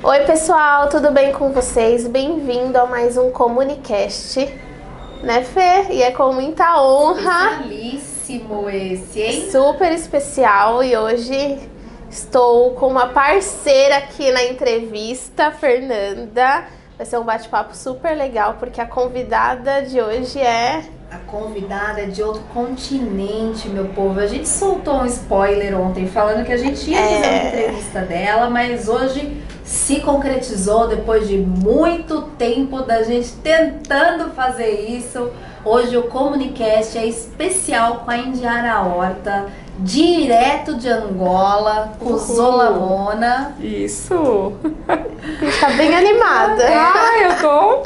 Oi pessoal, tudo bem com vocês? Bem-vindo a mais um Comunicast, né Fê? E é com muita honra. Especialíssimo esse, hein? Super especial, e hoje estou com uma parceira aqui na entrevista, Fernanda. Vai ser um bate-papo super legal, porque a convidada de hoje é... A convidada é de outro continente, meu povo. A gente soltou um spoiler ontem falando que a gente ia fazer uma entrevista dela, mas hoje se concretizou depois de muito tempo da gente tentando fazer isso. Hoje o Comunicast é especial com a Indiara Horta, direto de Angola, com Zola Mona. Isso! Tá bem animada. Eu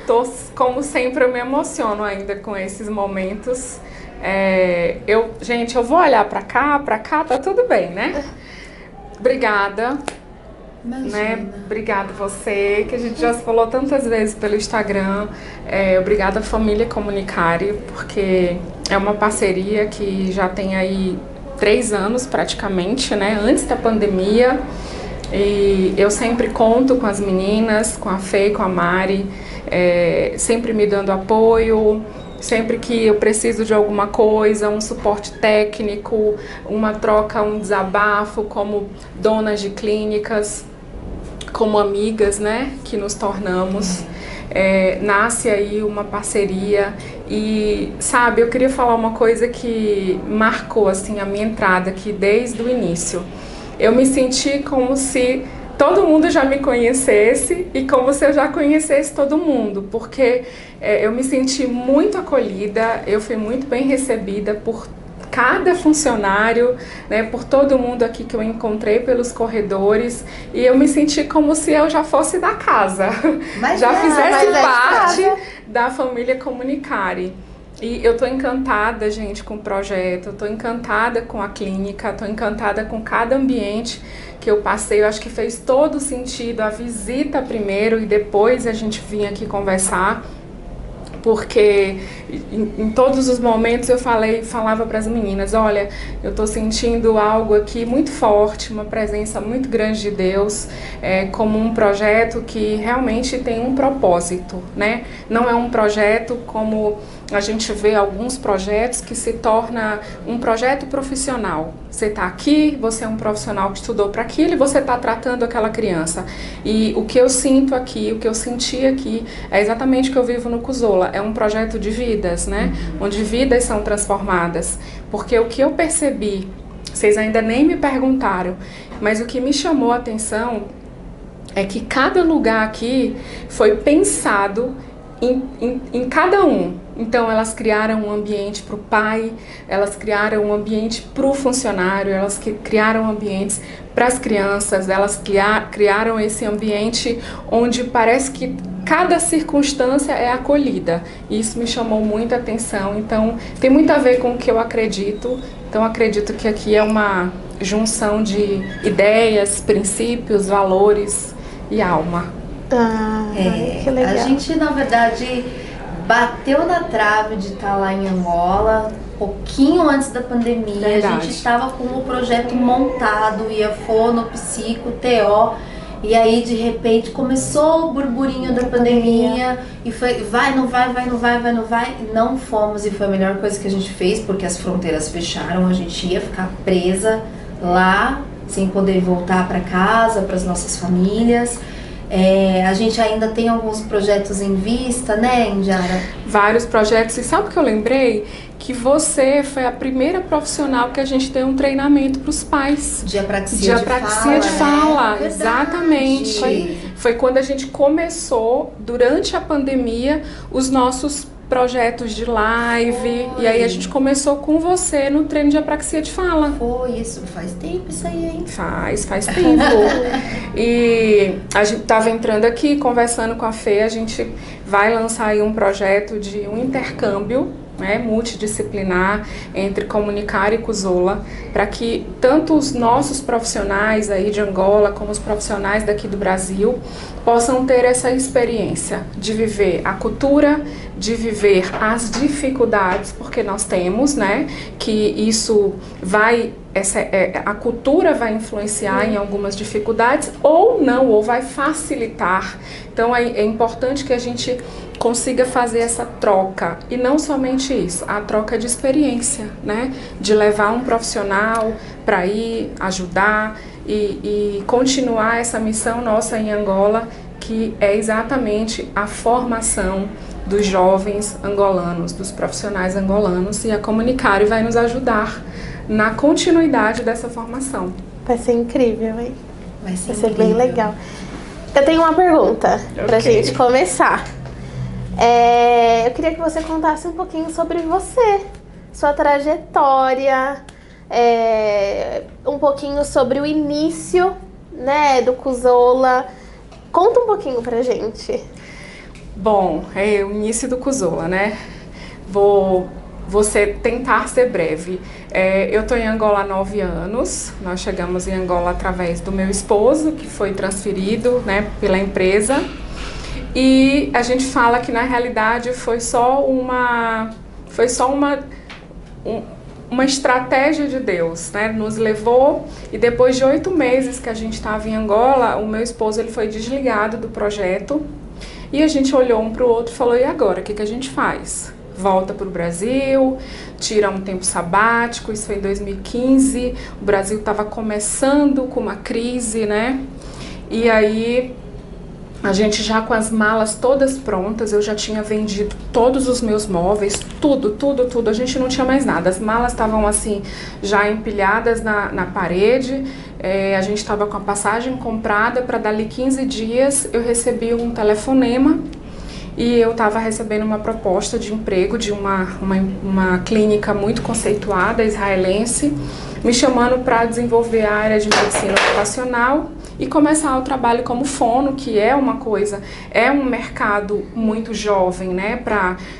tô, como sempre, eu me emociono ainda com esses momentos. Gente, eu vou olhar pra cá, tá tudo bem, né? Obrigada. Né? Obrigada você, que a gente já se falou tantas vezes pelo Instagram. Obrigada família Comunicare, porque é uma parceria que já tem aí 3 anos praticamente, né? Antes da pandemia. E eu sempre conto com as meninas, com a Fê, com a Mari, sempre me dando apoio. Sempre que eu preciso de alguma coisa, um suporte técnico, uma troca, um desabafo, como donas de clínicas, como amigas, né, que nos tornamos, nasce aí uma parceria. E, sabe, eu queria falar uma coisa que marcou, assim, a minha entrada aqui desde o início. Eu me senti como se todo mundo já me conhecesse e como se eu já conhecesse todo mundo, porque eu me senti muito acolhida, eu fui muito bem recebida por cada funcionário, né, por todo mundo aqui que eu encontrei pelos corredores, e eu me senti como se eu já fosse da casa, já fizesse parte da família Comunicare. E eu tô encantada, gente, com o projeto, eu tô encantada com a clínica, tô encantada com cada ambiente que eu passei. Eu acho que fez todo sentido a visita primeiro e depois a gente vinha aqui conversar, porque em todos os momentos eu falava para as meninas, olha, eu estou sentindo algo aqui muito forte, uma presença muito grande de Deus, como um projeto que realmente tem um propósito, né? Não é um projeto como a gente vê alguns projetos que se torna um projeto profissional. Você está aqui, você é um profissional que estudou para aquilo e você está tratando aquela criança. E o que eu sinto aqui, o que eu senti aqui, é exatamente o que eu vivo no Cuzola. É um projeto de vidas, né? Onde vidas são transformadas. Porque o que eu percebi, vocês ainda nem me perguntaram, mas o que me chamou a atenção é que cada lugar aqui foi pensado em cada um. Então elas criaram um ambiente para o pai, elas criaram um ambiente para o funcionário, elas criaram ambientes para as crianças, elas criaram esse ambiente onde parece que cada circunstância é acolhida. Isso me chamou muita atenção, então tem muito a ver com o que eu acredito. Então acredito que aqui é uma junção de ideias, princípios, valores e alma. Que legal. A gente, na verdade, bateu na trave de estar lá em Angola pouquinho antes da pandemia. Verdade. A gente estava com o projeto montado, ia fono, psico, TO, e aí de repente começou o burburinho da pandemia e foi, vai, não vai, não fomos, e foi a melhor coisa que a gente fez, porque as fronteiras fecharam, a gente ia ficar presa lá, sem poder voltar para casa, para as nossas famílias. A gente ainda tem alguns projetos em vista, né, Indiara? Vários projetos. E sabe o que eu lembrei? Que você foi a primeira profissional que a gente deu um treinamento para os pais. De apraxia de fala. Né? Exatamente. Foi quando a gente começou, durante a pandemia, os nossos projetos de live. E aí a gente começou com você no treino de apraxia de fala. Foi, isso faz tempo isso aí, hein? Faz tempo. E a gente estava entrando aqui, conversando com a Fê, a gente vai lançar aí um projeto de um intercâmbio, né, multidisciplinar entre Comunicare e Cuzola, para que tanto os nossos profissionais aí de Angola como os profissionais daqui do Brasil possam ter essa experiência de viver a cultura, de viver as dificuldades, porque nós temos, né, que isso vai, a cultura vai influenciar em algumas dificuldades ou não, ou vai facilitar. Então é importante que a gente consiga fazer essa troca, e não somente isso, a troca de experiência, né, de levar um profissional para ir ajudar e continuar essa missão nossa em Angola, que é exatamente a formação dos jovens angolanos, dos profissionais angolanos, e a Comunicare vai nos ajudar na continuidade dessa formação. Vai ser incrível, hein? Vai ser incrível. Bem legal. Eu tenho uma pergunta pra gente começar. Eu queria que você contasse um pouquinho sobre você, sua trajetória, um pouquinho sobre o início, né, do Cuzola. Conta um pouquinho pra gente. Bom, o início do Cuzola, né? Vou tentar ser breve. Eu estou em Angola há 9 anos. Nós chegamos em Angola através do meu esposo, que foi transferido, né, pela empresa. E a gente fala que na realidade foi só uma estratégia de Deus, né? Nos levou, e depois de 8 meses que a gente estava em Angola, o meu esposo ele foi desligado do projeto, e a gente olhou um para o outro e falou: e agora, o que a gente faz? Volta para o Brasil, tira um tempo sabático? Isso foi em 2015, o Brasil estava começando com uma crise, né? E aí a gente já com as malas todas prontas, eu já tinha vendido todos os meus móveis, tudo, a gente não tinha mais nada. As malas estavam assim, já empilhadas na parede, a gente estava com a passagem comprada para dali 15 dias, eu recebi um telefonema e eu estava recebendo uma proposta de emprego de uma clínica muito conceituada, israelense, me chamando para desenvolver a área de medicina ocupacional e começar o trabalho como fono, que é uma coisa, é um mercado muito jovem, né,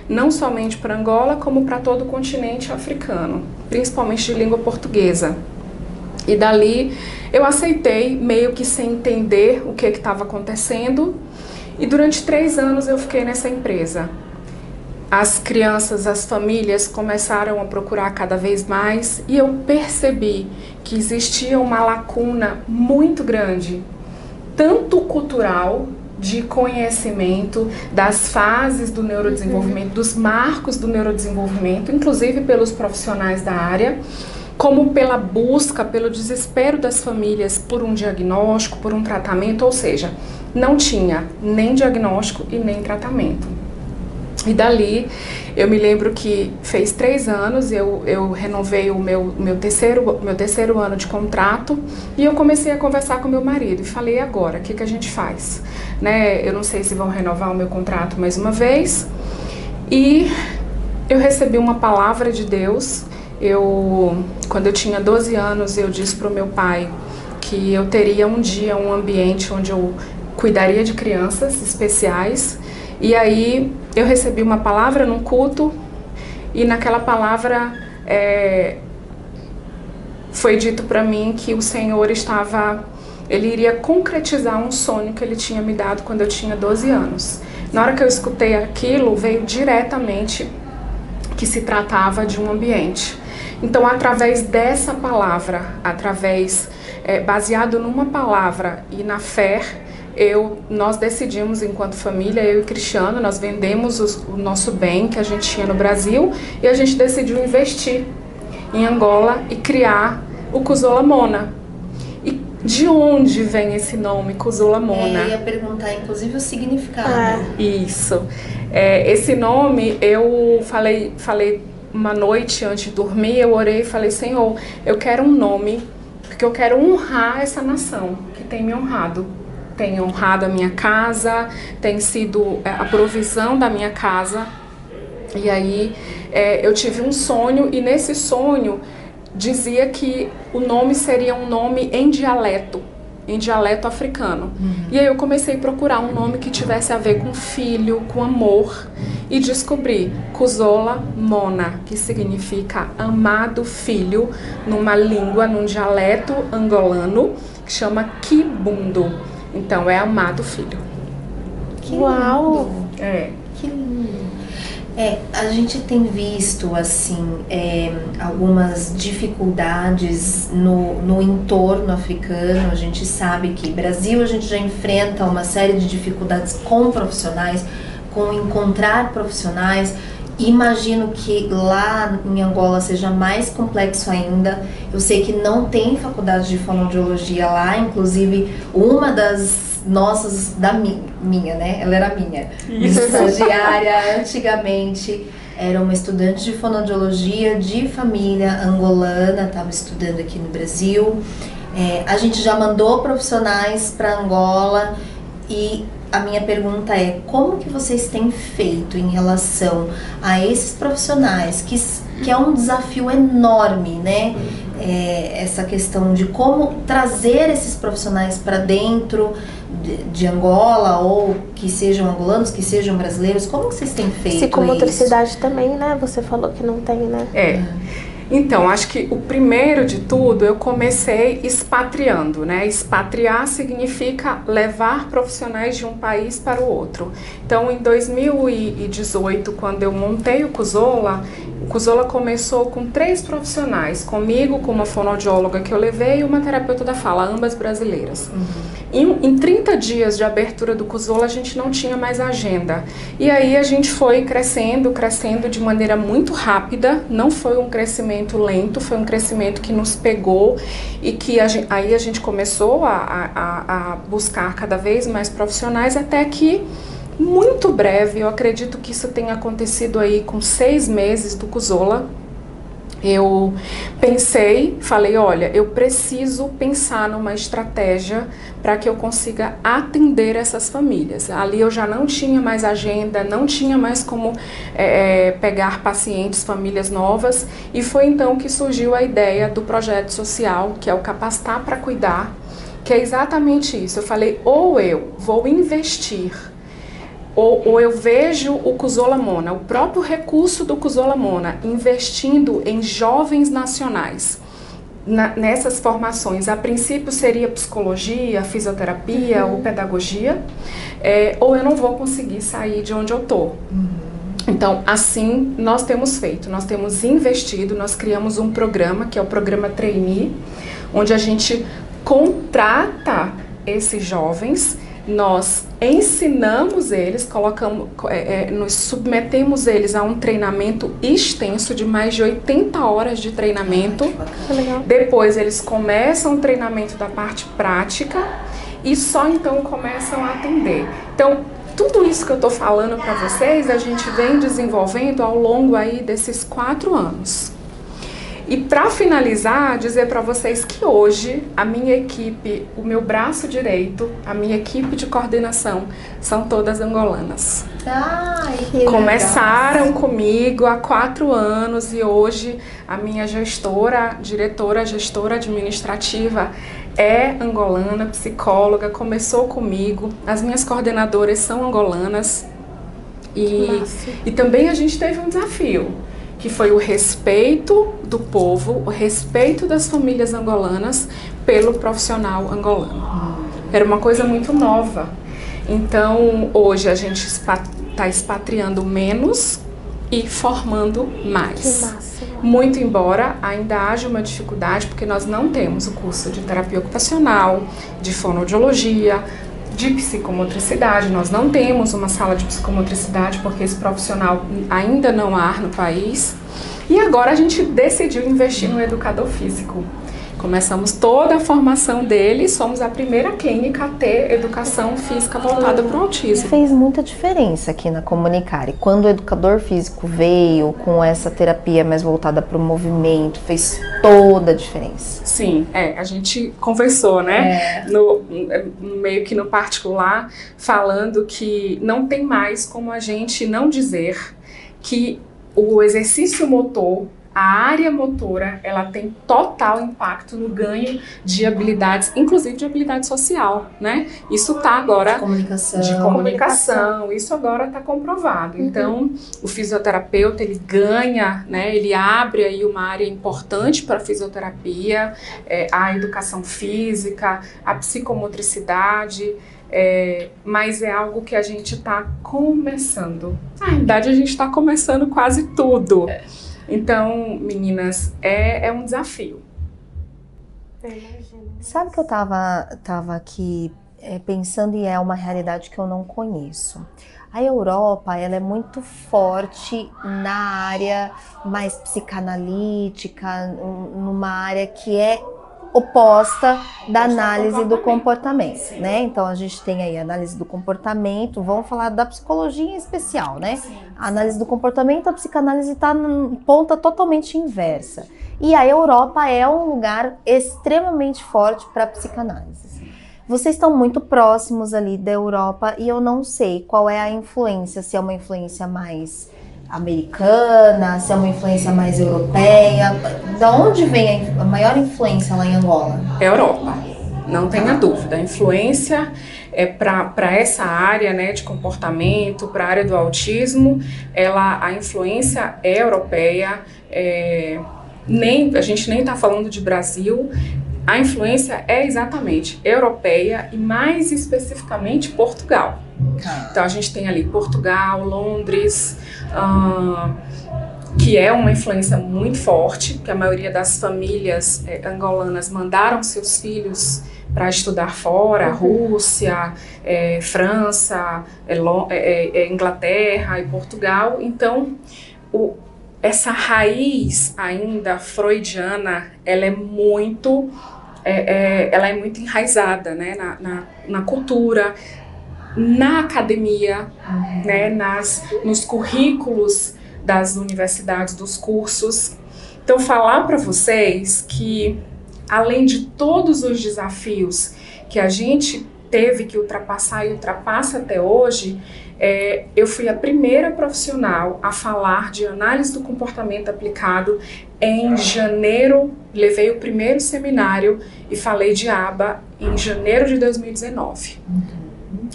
não somente para Angola, como para todo o continente africano, principalmente de língua portuguesa. E dali eu aceitei, meio que sem entender o que estava acontecendo, e durante 3 anos eu fiquei nessa empresa. As crianças, as famílias começaram a procurar cada vez mais, e eu percebi que existia uma lacuna muito grande, tanto cultural, de conhecimento das fases do neurodesenvolvimento, dos marcos do neurodesenvolvimento, inclusive pelos profissionais da área, como pela busca, pelo desespero das famílias por um diagnóstico, por um tratamento, ou seja, não tinha nem diagnóstico e nem tratamento. E dali, eu me lembro que fez 3 anos, eu renovei o meu terceiro ano de contrato, e eu comecei a conversar com meu marido e falei: agora, o que a gente faz? Né? Eu não sei se vão renovar o meu contrato mais uma vez. E eu recebi uma palavra de Deus. Quando eu tinha 12 anos, eu disse para o meu pai que eu teria um dia um ambiente onde eu cuidaria de crianças especiais. E aí eu recebi uma palavra num culto, e naquela palavra foi dito para mim que o Senhor ele iria concretizar um sonho que ele tinha me dado quando eu tinha 12 anos. Na hora que eu escutei aquilo, veio diretamente que se tratava de um ambiente. Então, através dessa palavra, baseado numa palavra e na fé, nós decidimos, enquanto família, eu e o Cristiano, nós vendemos o nosso bem que a gente tinha no Brasil, e a gente decidiu investir em Angola e criar o Cuzola Mona. E de onde vem esse nome, Cuzola Mona? Eu ia perguntar, inclusive, o significado. Isso. Esse nome, eu falei uma noite antes de dormir, eu orei e falei: Senhor, eu quero um nome, porque eu quero honrar essa nação que tem me honrado. Tem honrado a minha casa, tem sido a provisão da minha casa. E aí eu tive um sonho, e nesse sonho dizia que o nome seria um nome em dialeto. em dialeto africano. E aí eu comecei a procurar um nome que tivesse a ver com filho, com amor, e descobri Kuzola Mona, que significa amado filho, numa língua, num dialeto angolano, que chama Kibundo. Então é amado filho. Que Uau! lindo. É. Que lindo. A gente tem visto, assim, algumas dificuldades no entorno africano. A gente sabe que no Brasil a gente já enfrenta uma série de dificuldades com profissionais, com encontrar profissionais. Imagino que lá em Angola seja mais complexo ainda. Eu sei que não tem faculdade de fonoaudiologia lá, inclusive uma das nossas, minha, né? Ela era minha. Estagiária antigamente, era uma estudante de fonoaudiologia de família angolana, estava estudando aqui no Brasil. A gente já mandou profissionais para Angola e a minha pergunta é: como que vocês têm feito em relação a esses profissionais, que é um desafio enorme, né? Essa questão de como trazer esses profissionais para dentro de Angola, ou que sejam angolanos, que sejam brasileiros. Como que vocês têm feito Psicomotricidade isso? também, né? Você falou que não tem, né? Então, acho que o primeiro de tudo, eu comecei expatriando, né? Expatriar significa levar profissionais de um país para o outro. Então, em 2018, quando eu montei o Kuzola começou com 3 profissionais, comigo, com uma fonoaudióloga que eu levei e uma terapeuta da fala, ambas brasileiras. Em 30 dias de abertura do Kuzola, a gente não tinha mais agenda. E aí a gente foi crescendo de maneira muito rápida. Não foi um crescimento lento, foi um crescimento que nos pegou e que aí a gente começou a buscar cada vez mais profissionais, até que, muito breve, eu acredito que isso tenha acontecido aí com 6 meses do Kuzola. Eu falei, olha, eu preciso pensar numa estratégia para que eu consiga atender essas famílias. Ali eu já não tinha mais agenda, não tinha mais como pegar pacientes, famílias novas, e foi então que surgiu a ideia do projeto social, que é o Capacitar para Cuidar, que é exatamente isso. Eu falei, ou eu vou investir, ou eu vejo o Kuzola Mona, o próprio recurso do Kuzola Mona, investindo em jovens nacionais, nessas formações. A princípio seria psicologia, fisioterapia ou pedagogia, ou eu não vou conseguir sair de onde eu estou. Então, assim, nós temos feito, nós temos investido, nós criamos um programa, que é o programa Trainee, onde a gente contrata esses jovens, nós ensinamos eles, nos submetemos eles a um treinamento extenso de mais de 80 horas de treinamento. Depois eles começam o treinamento da parte prática e só então começam a atender. Então, tudo isso que eu estou falando para vocês, a gente vem desenvolvendo ao longo aí desses 4 anos. E para finalizar, dizer para vocês que hoje a minha equipe, o meu braço direito, a minha equipe de coordenação, são todas angolanas. Começaram comigo há 4 anos e hoje a minha diretora administrativa é angolana, psicóloga, começou comigo. As minhas coordenadoras são angolanas e também a gente teve um desafio, que foi o respeito do povo, o respeito das famílias angolanas pelo profissional angolano. Era uma coisa muito nova. Então, hoje a gente está expatriando menos e formando mais. Muito embora ainda haja uma dificuldade, porque nós não temos o curso de terapia ocupacional, de fonoaudiologia, de psicomotricidade. Nós não temos uma sala de psicomotricidade porque esse profissional ainda não há no país. E agora a gente decidiu investir no educador físico. Começamos toda a formação dele, somos a primeira clínica a ter educação física voltada para o autismo. Fez muita diferença aqui na Comunicare. Quando o educador físico veio com essa terapia mais voltada para o movimento, fez toda a diferença. Sim, a gente conversou, né? Meio que no particular, falando que não tem mais como a gente não dizer que o exercício motor, a área motora, ela tem total impacto no ganho de habilidades, inclusive de habilidade social, né? Isso tá agora... De comunicação. Isso agora tá comprovado. Então, o fisioterapeuta, ele ganha, né? Ele abre aí uma área importante para a fisioterapia, a educação física, a psicomotricidade, mas é algo que a gente está começando. Na realidade, a gente está começando quase tudo. Então, meninas, é um desafio. Sabe que eu tava aqui pensando, e é uma realidade que eu não conheço. A Europa, ela é muito forte na área mais psicanalítica, numa área que é oposta da análise do comportamento, né? Então a gente tem aí a análise do comportamento, vamos falar da psicologia em especial, né? A análise do comportamento, a psicanálise está em ponta totalmente inversa. E a Europa é um lugar extremamente forte para psicanálise. Vocês estão muito próximos ali da Europa e eu não sei qual é a influência, se é uma influência mais americana, se é uma influência mais europeia. Da onde vem a maior influência lá em Angola? Europa, não tenha dúvida. A influência para essa área, né, de comportamento, para a área do autismo, a influência é europeia. A gente nem está falando de Brasil. A influência é exatamente europeia e mais especificamente Portugal. Então a gente tem ali Portugal, Londres, que é uma influência muito forte, que a maioria das famílias angolanas mandaram seus filhos para estudar fora, Rússia, França, Inglaterra e Portugal. Então essa raiz ainda freudiana, ela é muito enraizada, né, na cultura, na academia, né, nos currículos das universidades, dos cursos. Então, falar para vocês que, além de todos os desafios que a gente teve que ultrapassar e ultrapassa até hoje, eu fui a primeira profissional a falar de análise do comportamento aplicado em janeiro. Levei o primeiro seminário e falei de ABA em janeiro de 2019.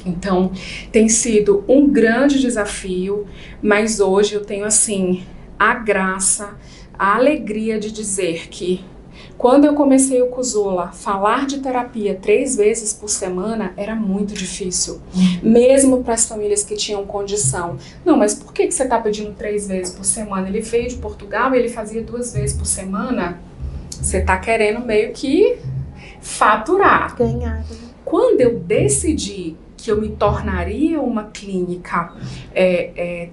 Então, tem sido um grande desafio, mas hoje eu tenho, assim, a graça, a alegria de dizer que quando eu comecei o Kuzula, falar de terapia 3 vezes por semana era muito difícil, mesmo para as famílias que tinham condição. Não, mas por que você está pedindo 3 vezes por semana? Ele veio de Portugal e ele fazia 2 vezes por semana. Você está querendo meio que faturar. Ganhar. Quando eu decidi que eu me tornaria uma clínica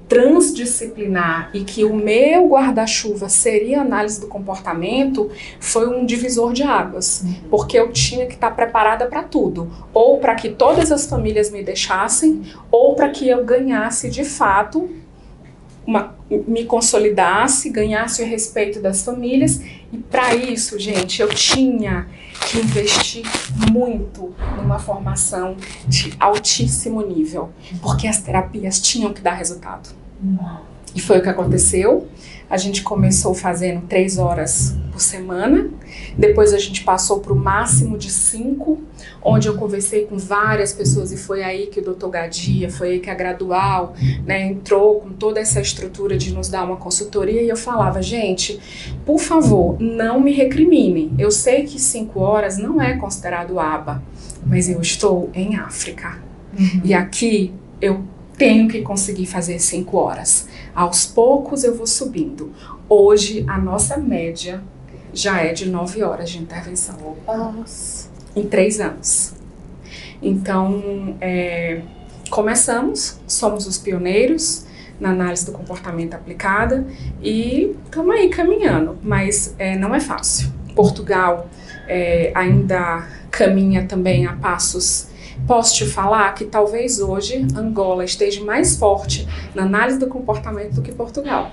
transdisciplinar e que o meu guarda-chuva seria análise do comportamento, foi um divisor de águas, porque eu tinha que estar preparada para tudo, ou para que todas as famílias me deixassem, ou para que eu ganhasse de fato, me consolidasse, ganhasse o respeito das famílias. E para isso, gente, eu tinha que investir muito numa formação de altíssimo nível, porque as terapias tinham que dar resultado. E foi o que aconteceu. A gente começou fazendo 3 horas por semana, depois a gente passou para o máximo de 5, onde eu conversei com várias pessoas, e foi aí que o Dr. Gadia, foi aí que a Gradual, né, entrou com toda essa estrutura de nos dar uma consultoria, e eu falava, gente, por favor, não me recriminem. Eu sei que 5 horas não é considerado ABA, mas eu estou em África. E aqui eu tenho que conseguir fazer 5 horas. Aos poucos eu vou subindo. Hoje a nossa média já é de 9 horas de intervenção. Nossa. Em 3 anos. Então, começamos, somos os pioneiros na análise do comportamento aplicada e estamos aí caminhando, mas não é fácil. Portugal ainda caminha também a passos. Posso te falar que talvez hoje Angola esteja mais forte na análise do comportamento do que Portugal.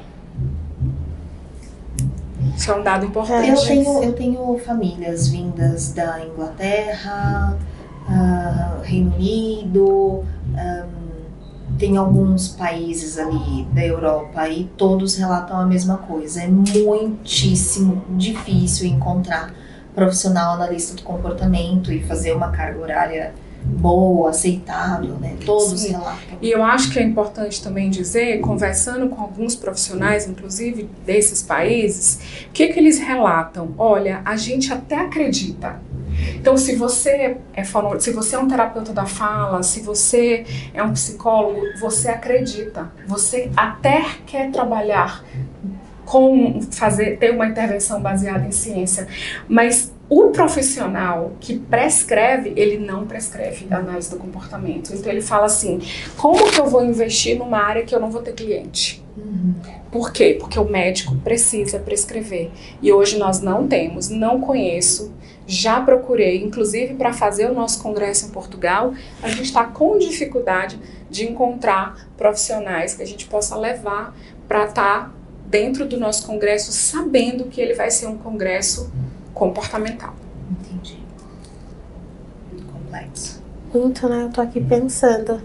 Isso é um dado importante. Eu tenho famílias vindas da Inglaterra, Reino Unido, tem alguns países ali da Europa e todos relatam a mesma coisa. É muitíssimo difícil encontrar profissional analista do comportamento e fazer uma carga horária boa, aceitável, né? Todos Sim. relatam. E eu acho que é importante também dizer, conversando com alguns profissionais, inclusive desses países, o que eles relatam? Olha, a gente até acredita. Então, se você é um terapeuta da fala, se você é um psicólogo, você acredita, você até quer trabalhar ter uma intervenção baseada em ciência, mas o profissional que prescreve, ele não prescreve a análise do comportamento. Então ele fala assim, como que eu vou investir numa área que eu não vou ter cliente? Por quê? Porque o médico precisa prescrever. E hoje nós não temos, não conheço, já procurei, inclusive para fazer o nosso congresso em Portugal, a gente está com dificuldade de encontrar profissionais que a gente possa levar para estar dentro do nosso congresso, sabendo que ele vai ser um congresso comportamental. Entendi. Muito complexo. Muito, né? Eu tô aqui pensando.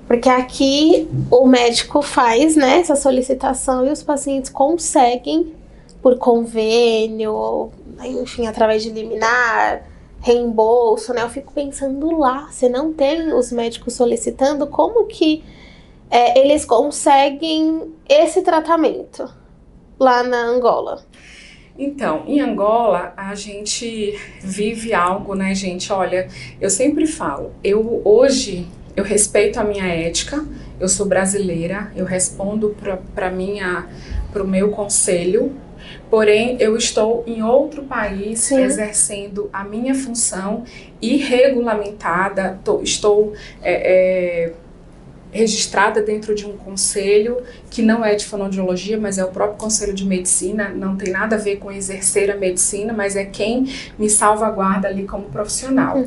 Porque aqui o médico faz, né, essa solicitação e os pacientes conseguem, por convênio, enfim, através de liminar, reembolso, né? Eu fico pensando lá, se não tem os médicos solicitando, como que eles conseguem esse tratamento lá na Angola? Então, em Angola, a gente vive algo, né, gente? Olha, eu sempre falo, hoje eu respeito a minha ética, eu sou brasileira, eu respondo para o meu conselho, porém eu estou em outro país, sim, exercendo a minha função e regulamentada, estou registrada dentro de um conselho que não é de fonoaudiologia, mas é o próprio conselho de medicina, não tem nada a ver com exercer a medicina, mas é quem me salvaguarda ali como profissional.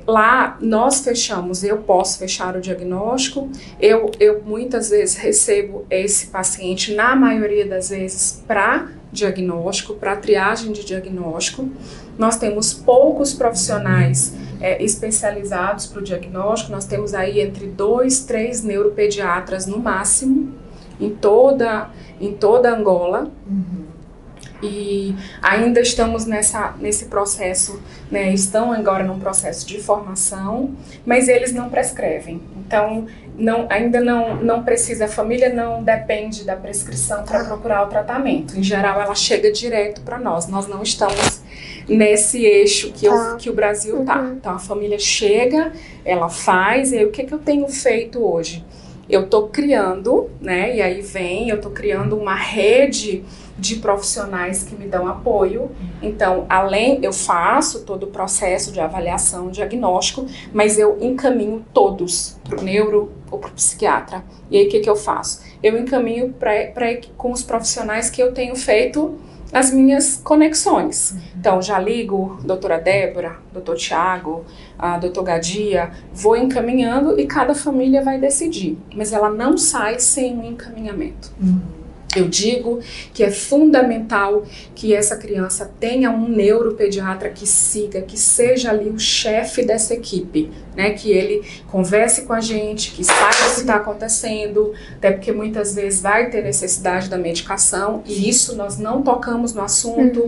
Lá nós fechamos, eu posso fechar o diagnóstico, eu muitas vezes recebo esse paciente, na maioria das vezes, para diagnóstico, para triagem de diagnóstico. Nós temos poucos profissionais especializados para o diagnóstico, nós temos aí entre 2, 3 neuropediatras no máximo, em toda Angola. E ainda estamos nesse processo, né, estão agora num processo de formação, mas eles não prescrevem. Então, ainda não precisa, a família não depende da prescrição para procurar o tratamento. Em geral, ela chega direto para nós não estamos nesse eixo que o Brasil está. Então, a família chega, ela faz, e aí o que eu tenho feito hoje? Eu estou criando, né, e aí eu estou criando uma rede de profissionais que me dão apoio. Então, eu faço todo o processo de avaliação, diagnóstico, mas eu encaminho todos para o neuro ou para o psiquiatra. E aí, o que eu faço? Eu encaminho com os profissionais que eu tenho feito as minhas conexões. Então, já ligo doutora Débora, doutor Tiago, doutor Gadia, vou encaminhando e cada família vai decidir. Mas ela não sai sem um encaminhamento. Eu digo que é fundamental que essa criança tenha um neuropediatra que siga, que seja ali o chefe dessa equipe, né? Que ele converse com a gente, que saiba o que está acontecendo, até porque muitas vezes vai ter necessidade da medicação e isso nós não tocamos no assunto,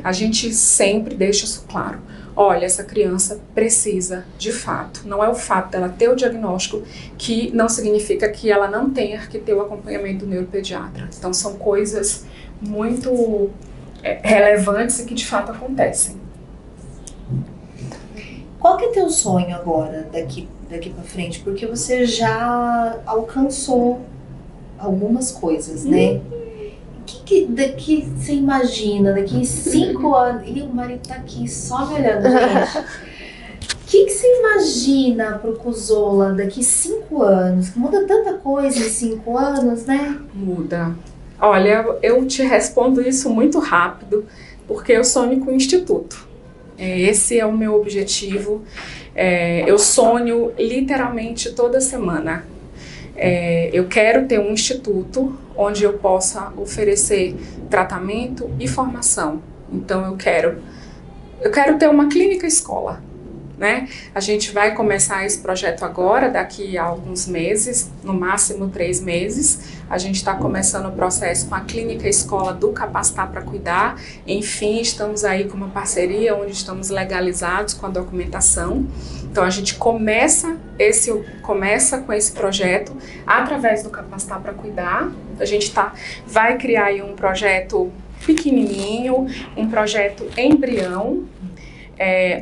a gente sempre deixa isso claro. Olha, essa criança precisa de fato. Não é o fato dela ter o diagnóstico que não significa que ela não tenha que ter o acompanhamento do neuropediatra. Então, são coisas muito relevantes e que de fato acontecem. Qual que é teu sonho agora, daqui para frente? Porque você já alcançou algumas coisas, né? O que daqui você imagina, daqui 5 anos... Ih, o marido tá aqui só me olhando, gente. O que você imagina pro Cuzola daqui 5 anos? Muda tanta coisa em 5 anos, né? Muda. Olha, eu te respondo isso muito rápido, porque eu sonho com o Instituto. Esse é o meu objetivo. Eu sonho literalmente toda semana. Eu quero ter um instituto onde eu possa oferecer tratamento e formação. Então eu quero ter uma clínica escola, né? A gente vai começar esse projeto agora, daqui a alguns meses, no máximo 3 meses. A gente está começando o processo com a Clínica Escola do Capacitar para Cuidar. Enfim, estamos aí com uma parceria onde estamos legalizados com a documentação. Então a gente começa com esse projeto através do Capacitar para Cuidar. A gente vai criar aí um projeto pequenininho, um projeto embrião,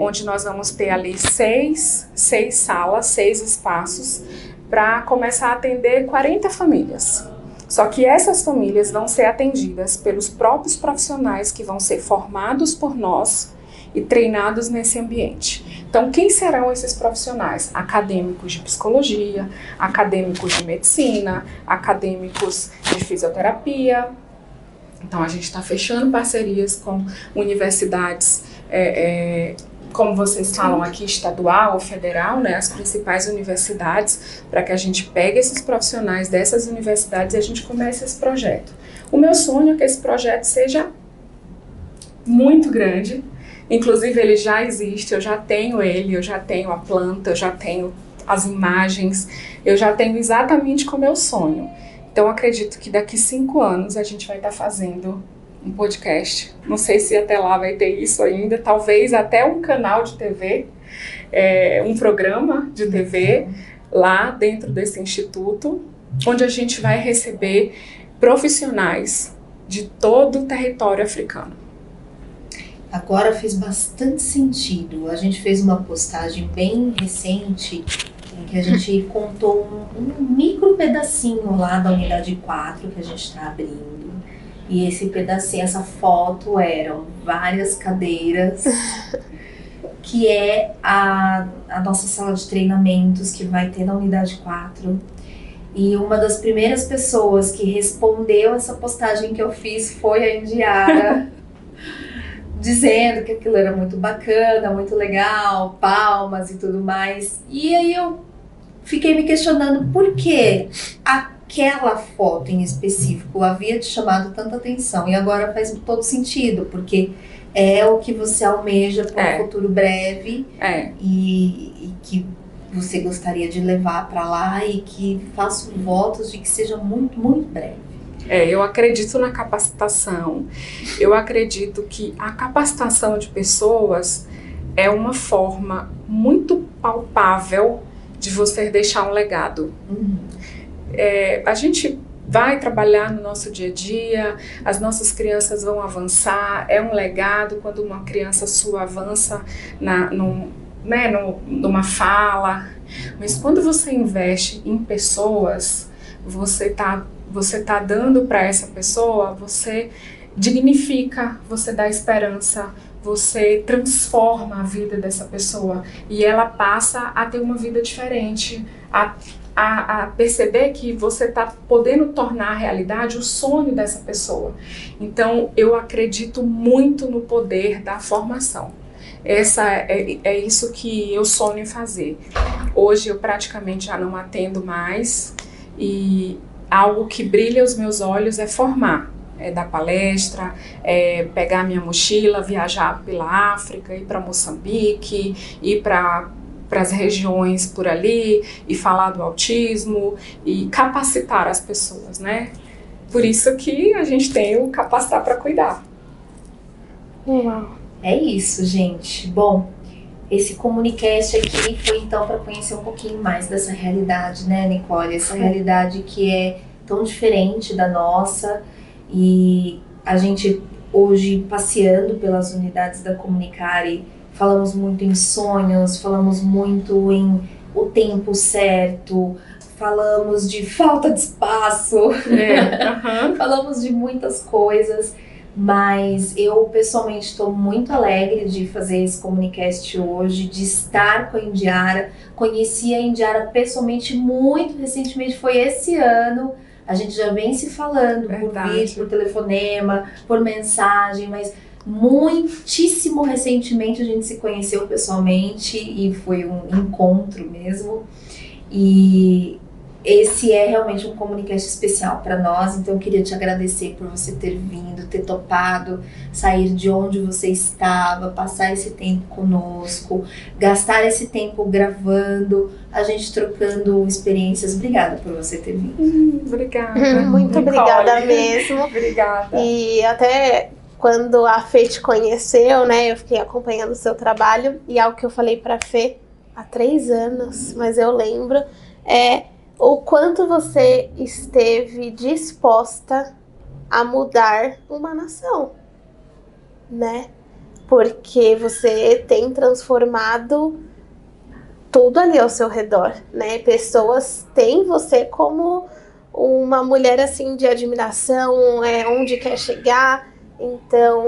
onde nós vamos ter ali 6 salas, 6 espaços, para começar a atender 40 famílias. Só que essas famílias vão ser atendidas pelos próprios profissionais que vão ser formados por nós e treinados nesse ambiente. Então, quem serão esses profissionais? Acadêmicos de psicologia, acadêmicos de medicina, acadêmicos de fisioterapia. Então, a gente está fechando parcerias com universidades, como vocês falam aqui, estadual ou federal, né, as principais universidades, para que a gente pegue esses profissionais dessas universidades e a gente comece esse projeto. O meu sonho é que esse projeto seja muito grande. Inclusive, ele já existe, eu já tenho ele, eu já tenho a planta, eu já tenho as imagens, eu já tenho exatamente como eu sonho. Então, acredito que daqui 5 anos a gente vai estar fazendo um podcast. Não sei se até lá vai ter isso ainda, talvez até um canal de TV, um programa de TV lá dentro desse instituto, onde a gente vai receber profissionais de todo o território africano. Agora fez bastante sentido. A gente fez uma postagem bem recente em que a gente contou um micro pedacinho lá da unidade 4 que a gente está abrindo. E esse pedacinho, essa foto eram várias cadeiras, que é a nossa sala de treinamentos que vai ter na unidade 4. E uma das primeiras pessoas que respondeu essa postagem que eu fiz foi a Indiara, dizendo que aquilo era muito bacana, muito legal, palmas e tudo mais. E aí eu fiquei me questionando por que aquela foto em específico havia te chamado tanta atenção. E agora faz todo sentido, porque é o que você almeja para um futuro breve e que você gostaria de levar para lá e que faço votos de que seja muito, muito breve. Eu acredito na capacitação, eu acredito que a capacitação de pessoas é uma forma muito palpável de você deixar um legado. A gente vai trabalhar no nosso dia a dia, as nossas crianças vão avançar, é um legado quando uma criança sua avança numa fala, mas quando você investe em pessoas, você tá dando para essa pessoa, você dignifica, você dá esperança, você transforma a vida dessa pessoa e ela passa a ter uma vida diferente, a perceber que você está podendo tornar realidade o sonho dessa pessoa. Então, eu acredito muito no poder da formação. É isso que eu sonho em fazer. Hoje eu praticamente já não atendo mais e algo que brilha os meus olhos é formar, é dar palestra, é pegar minha mochila, viajar pela África, ir para Moçambique, ir para as regiões por ali e falar do autismo e capacitar as pessoas, né? Por isso que a gente tem o Capacitar para Cuidar. Uau. É isso, gente. Bom, esse Comunicast aqui foi então para conhecer um pouquinho mais dessa realidade, né, Nicole? Essa realidade que é tão diferente da nossa e a gente hoje passeando pelas unidades da Comunicare, falamos muito em sonhos, falamos muito em o tempo certo, falamos de falta de espaço, falamos de muitas coisas. Mas eu pessoalmente estou muito alegre de fazer esse Comunicast hoje, de estar com a Indiara. Conheci a Indiara pessoalmente muito recentemente, foi esse ano. A gente já vem se falando por vídeo, por telefonema, por mensagem, mas muitíssimo recentemente a gente se conheceu pessoalmente e foi um encontro mesmo. E esse é realmente um Comunicast especial para nós, então eu queria te agradecer por você ter vindo, ter topado, sair de onde você estava, passar esse tempo conosco, gastar esse tempo gravando, a gente trocando experiências. Obrigada por você ter vindo. Obrigada. Muito Nicole. obrigada mesmo. Obrigada. E até quando a Fê te conheceu, né, eu fiquei acompanhando o seu trabalho, e algo que eu falei pra Fê há 3 anos, mas eu lembro, é o quanto você esteve disposta a mudar uma nação, né? Porque você tem transformado tudo ali ao seu redor, né? Pessoas têm você como uma mulher assim de admiração, onde quer chegar. Então,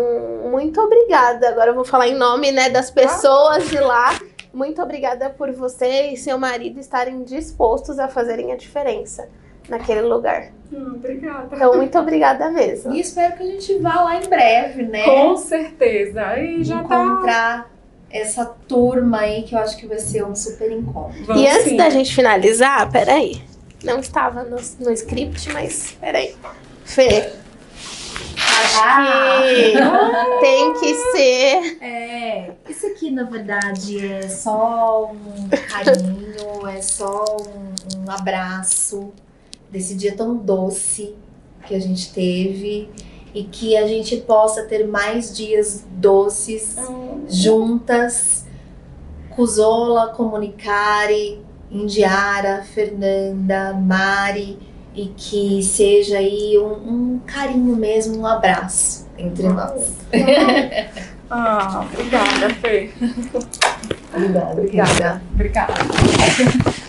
muito obrigada. Agora eu vou falar em nome, né, das pessoas de lá. Muito obrigada por você e seu marido estarem dispostos a fazerem a diferença naquele lugar. Obrigada. Então, muito obrigada mesmo. E espero que a gente vá lá em breve, né? Com certeza. Aí já encontrar essa turma aí, que eu acho que vai ser um super encontro. Vamos E antes sim. da gente finalizar, peraí. Não estava no script, mas peraí. Fê, acho que tem que ser... Isso aqui na verdade é só um carinho, é só um abraço desse dia tão doce que a gente teve, e que a gente possa ter mais dias doces juntas. Cusola, Comunicare, Indiara, Fernanda, Mari, e que seja aí um carinho mesmo, um abraço entre nós. Obrigada, Fê. Obrigada. Obrigada.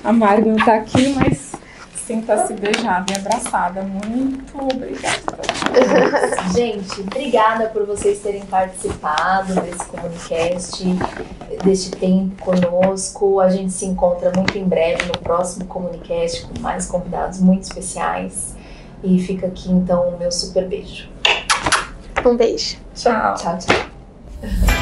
A Mari não tá aqui, mas sinta-se beijada e abraçada. Muito obrigada. Gente, obrigada por vocês terem participado desse Comunicast, deste tempo conosco. A gente se encontra muito em breve no próximo Comunicast com mais convidados muito especiais. E fica aqui então o meu super beijo. Um beijo. Tchau. Tchau, tchau.